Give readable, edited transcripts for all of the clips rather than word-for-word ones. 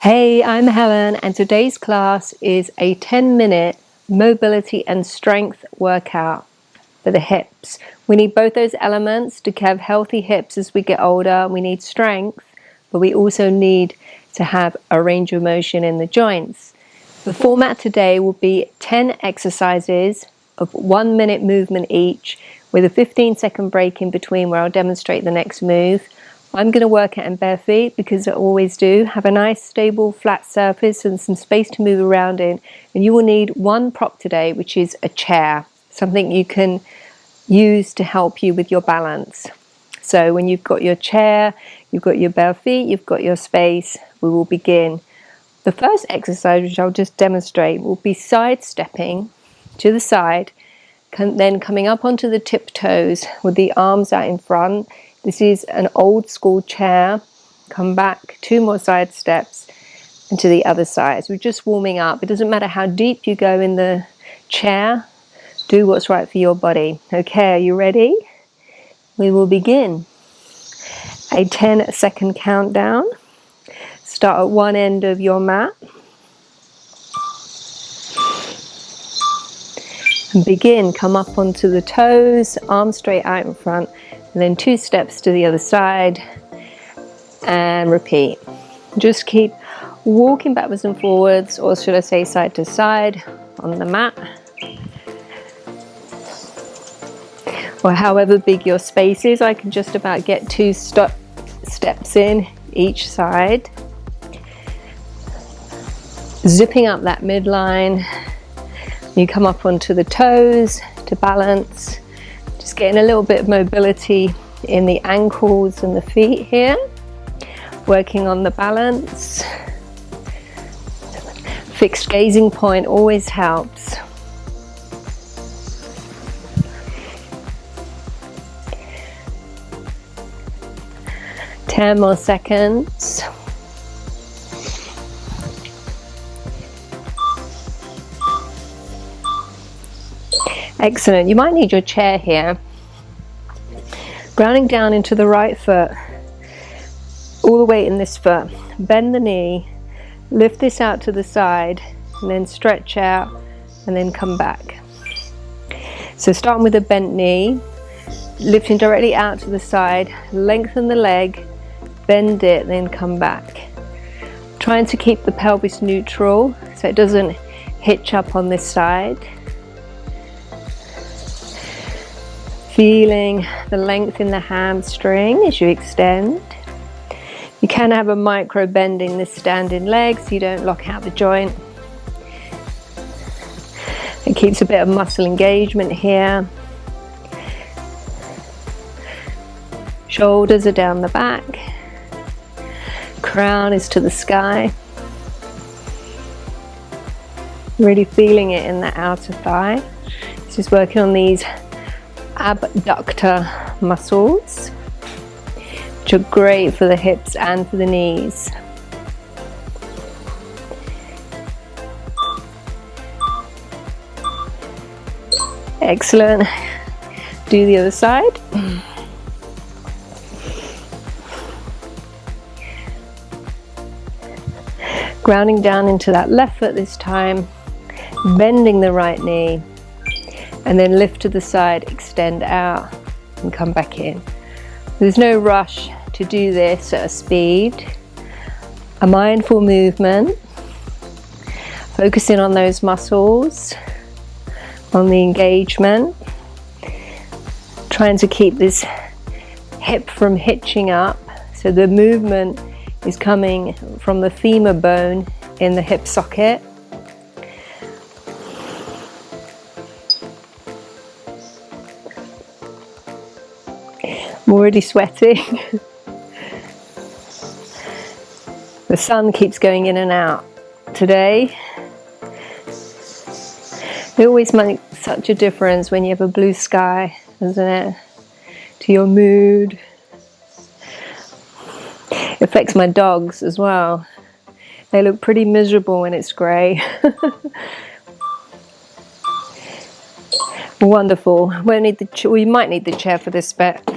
Hey, I'm Helen, and today's class is a 10-minute mobility and strength workout for the hips. We need both those elements to have healthy hips as we get older. We need strength, but we also need to have a range of motion in the joints. The format today will be 10 exercises of 1 minute movement each, with a 15-second break in between where I'll demonstrate the next move. I'm going to work out in bare feet because I always do. Have a nice stable flat surface and some space to move around in. And you will need one prop today, which is a chair, something you can use to help you with your balance. So when you've got your chair, you've got your bare feet, you've got your space, we will begin. The first exercise, which I'll just demonstrate, will be sidestepping to the side, then coming up onto the tiptoes with the arms out in front. This is an old school chair. Come back, 2 more side steps, and to the other side. So we're just warming up. It doesn't matter how deep you go in the chair. Do what's right for your body. Okay, are you ready? We will begin. A 10-second countdown. Start at one end of your mat. And begin. Come up onto the toes, arms straight out in front. And then 2 steps to the other side, and repeat. Just keep walking backwards and forwards, or should I say side to side on the mat, or however big your space is. I can just about get 2 steps in each side. Zipping up that midline. You come up onto the toes to balance. Just getting a little bit of mobility in the ankles and the feet here. Working on the balance. Fixed gazing point always helps. Ten more seconds. Excellent. You might need your chair here. Grounding down into the right foot. All the weight in this foot. Bend the knee. Lift this out to the side. And then stretch out. And then come back. So starting with a bent knee. Lifting directly out to the side. Lengthen the leg. Bend it. Then come back. Trying to keep the pelvis neutral so it doesn't hitch up on this side. Feeling the length in the hamstring as you extend. You can have a micro bending this standing leg so you don't lock out the joint. It keeps a bit of muscle engagement here. Shoulders are down the back. Crown is to the sky. Really feeling it in the outer thigh. Just working on these abductor muscles, which are great for the hips and for the knees. Excellent. Do the other side. Grounding down into that left foot this time, bending the right knee. And then lift to the side, extend out, and come back in. There's no rush to do this at a speed. A mindful movement, focusing on those muscles, on the engagement, trying to keep this hip from hitching up, so the movement is coming from the femur bone in the hip socket. I'm already sweating. The sun keeps going in and out today. It always makes such a difference when you have a blue sky, doesn't it? To your mood. It affects my dogs as well. They look pretty miserable when it's grey. Wonderful. Won't need we might need the chair for this bit.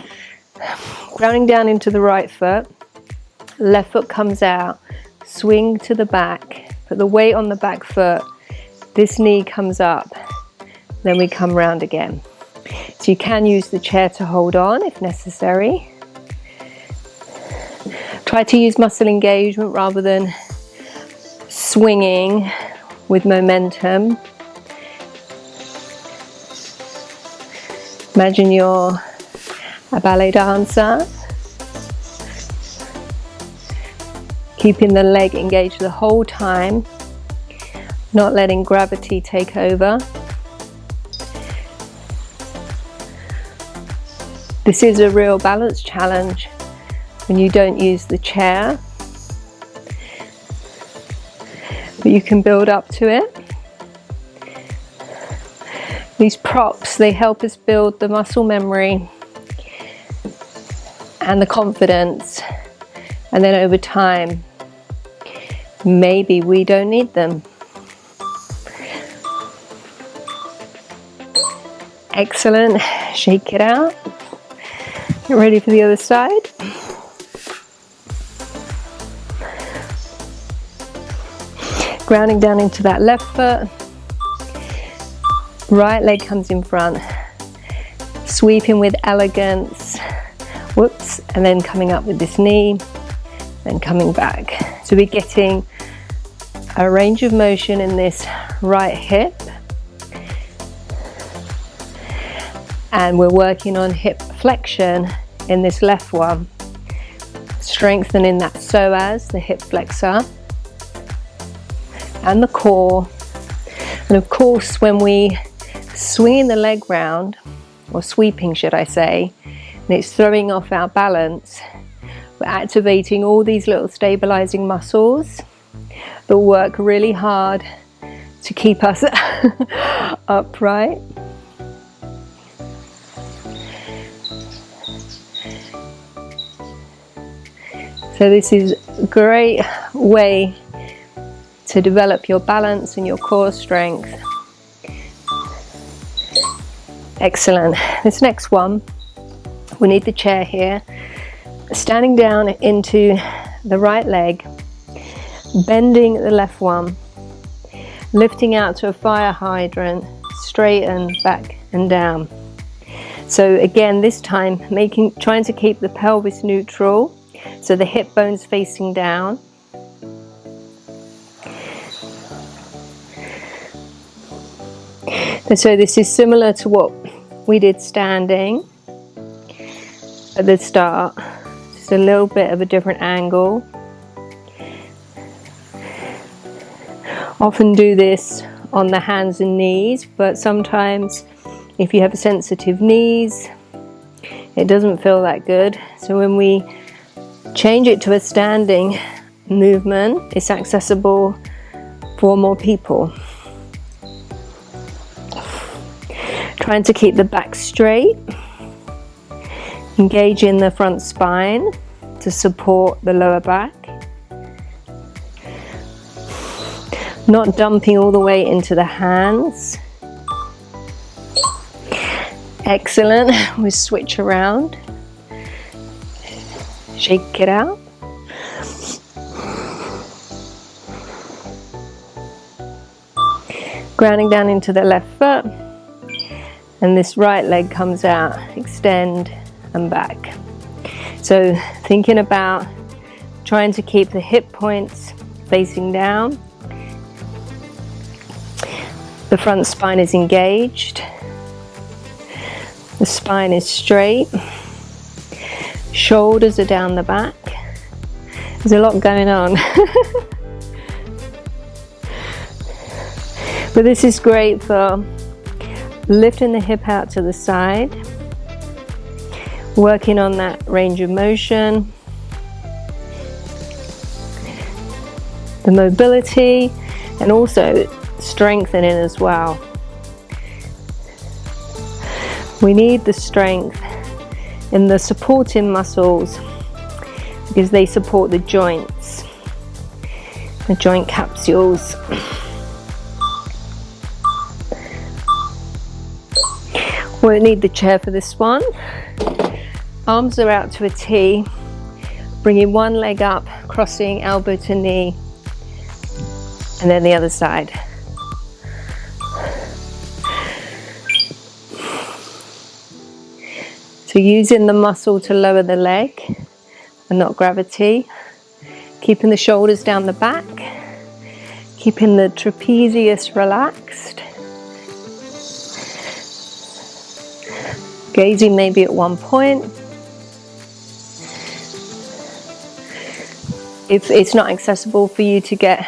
Grounding down into the right foot. Left foot comes out. swing to the back, put the weight on the back foot, this knee comes up, then we come round again. So you can use the chair to hold on if necessary. Try to use muscle engagement rather than swinging with momentum. Imagine you're a ballet dancer, keeping the leg engaged the whole time, not letting gravity take over. This is a real balance challenge when you don't use the chair, but you can build up to it. These props, they help us build the muscle memory and the confidence, and then over time, maybe we don't need them. Excellent, shake it out. Get ready for the other side. Grounding down into that left foot. Right leg comes in front. Sweeping with elegance. Whoops. And then coming up with this knee. Then coming back. So we're getting a range of motion in this right hip. And we're working on hip flexion in this left one. Strengthening that psoas, the hip flexor, and the core. And of course, when we swing the leg round, or sweeping should I say, and it's throwing off our balance, we're activating all these little stabilizing muscles that work really hard to keep us upright. So this is a great way to develop your balance and your core strength. Excellent. This next one, we need the chair here. Standing down into the right leg, bending the left one, lifting out to a fire hydrant, straighten back and down. So again, this time trying to keep the pelvis neutral, so the hip bone's facing down. And so this is similar to what we did standing at the start, just a little bit of a different angle. Often do this on the hands and knees, but sometimes if you have sensitive knees, it doesn't feel that good. So when we change it to a standing movement, it's accessible for more people. Trying to keep the back straight, engaging the front spine to support the lower back. Not dumping all the weight into the hands. Excellent. We switch around. Shake it out. Grounding down into the left foot. And this right leg comes out, extend and back. So thinking about trying to keep the hip points facing down. The front spine is engaged. The spine is straight. Shoulders are down the back. There's a lot going on. But this is great for lifting the hip out to the side, working on that range of motion, the mobility, and also strengthening as well. We need the strength in the supporting muscles because they support the joints, the joint capsules. Won't need the chair for this one. Arms are out to a T. Bringing one leg up, crossing elbow to knee, and then the other side. So using the muscle to lower the leg and not gravity. Keeping the shoulders down the back. Keeping the trapezius relaxed. Gazing maybe at one point. If it's not accessible for you to get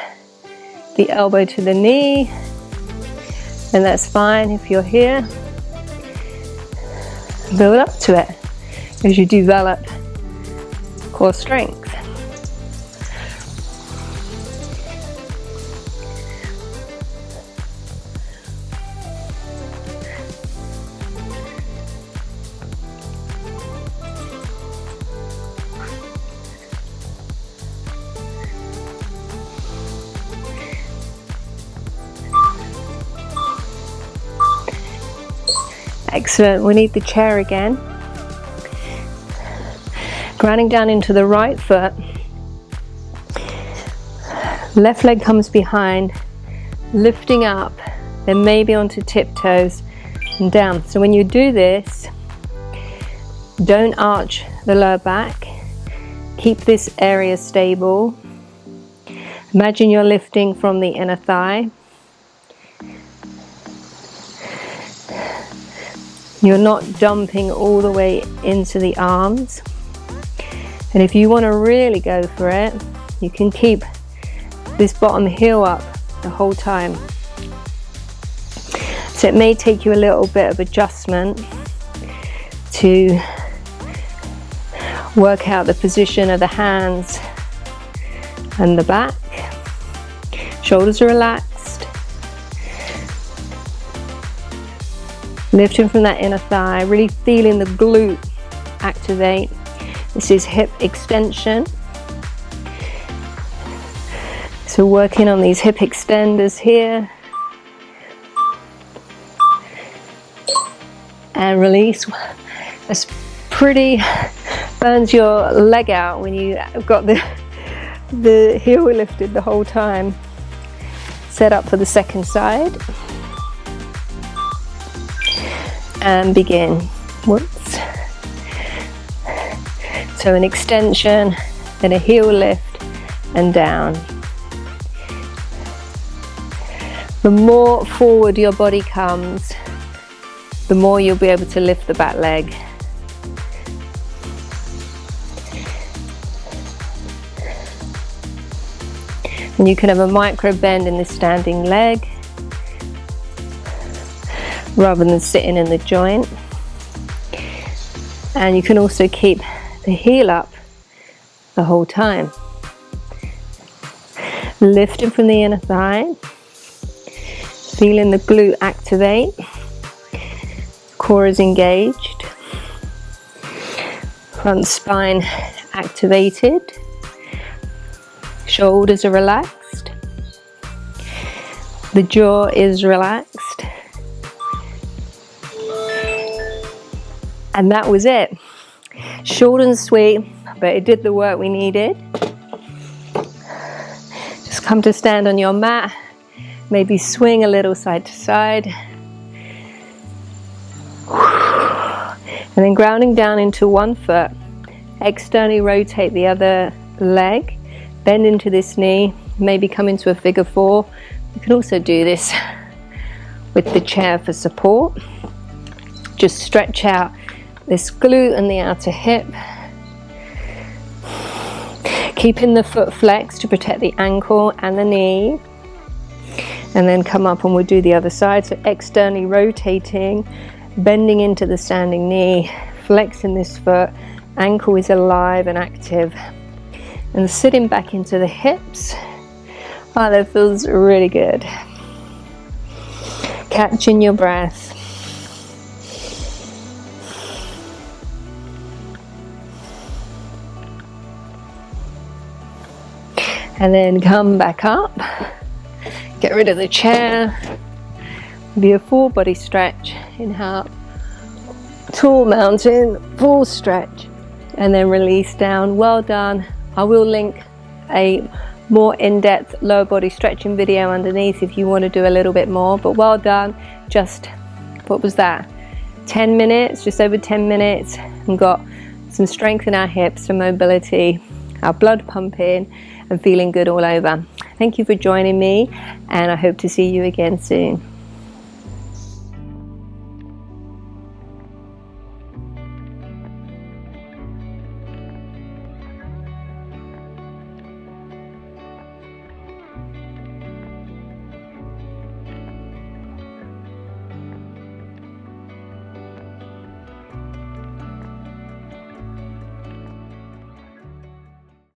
the elbow to the knee, then that's fine. If you're here, build up to it as you develop core strength. Excellent, we need the chair again. Grounding down into the right foot. Left leg comes behind, lifting up, then maybe onto tiptoes and down. So when you do this, don't arch the lower back. Keep this area stable. Imagine you're lifting from the inner thigh. You're not dumping all the way into the arms. And if you want to really go for it, you can keep this bottom heel up the whole time. So it may take you a little bit of adjustment to work out the position of the hands and the back. Shoulders are relaxed. Lifting from that inner thigh, really feeling the glute activate. This is hip extension. So working on these hip extenders here. And release. That's pretty, burns your leg out when you've got the heel lifted the whole time. Set up for the second side. And begin. Whoops. So an extension, then a heel lift and down. The more forward your body comes, the more you'll be able to lift the back leg. And you can have a micro bend in the standing leg, rather than sitting in the joint. And you can also keep the heel up the whole time. Lifting from the inner thigh, feeling the glute activate, core is engaged, front spine activated, shoulders are relaxed, the jaw is relaxed. And that was it. Short and sweet, but it did the work we needed. Just come to stand on your mat, maybe swing a little side to side. And then grounding down into one foot, externally rotate the other leg, bend into this knee, maybe come into a figure four. You can also do this with the chair for support. Just stretch out this glute and the outer hip. Keeping the foot flexed to protect the ankle and the knee. And then come up and we'll do the other side. So externally rotating, bending into the standing knee, flexing this foot, ankle is alive and active. And sitting back into the hips. Oh, that feels really good. Catching your breath. And then come back up, get rid of the chair, be a full body stretch, inhale, tall mountain, full stretch, and then release down. Well done. I will link a more in-depth lower body stretching video underneath if you want to do a little bit more, but well done. Just, what was that, 10 minutes, just over 10 minutes, and got some strength in our hips, some mobility, our blood pumping, and feeling good all over. Thank you for joining me, and I hope to see you again soon.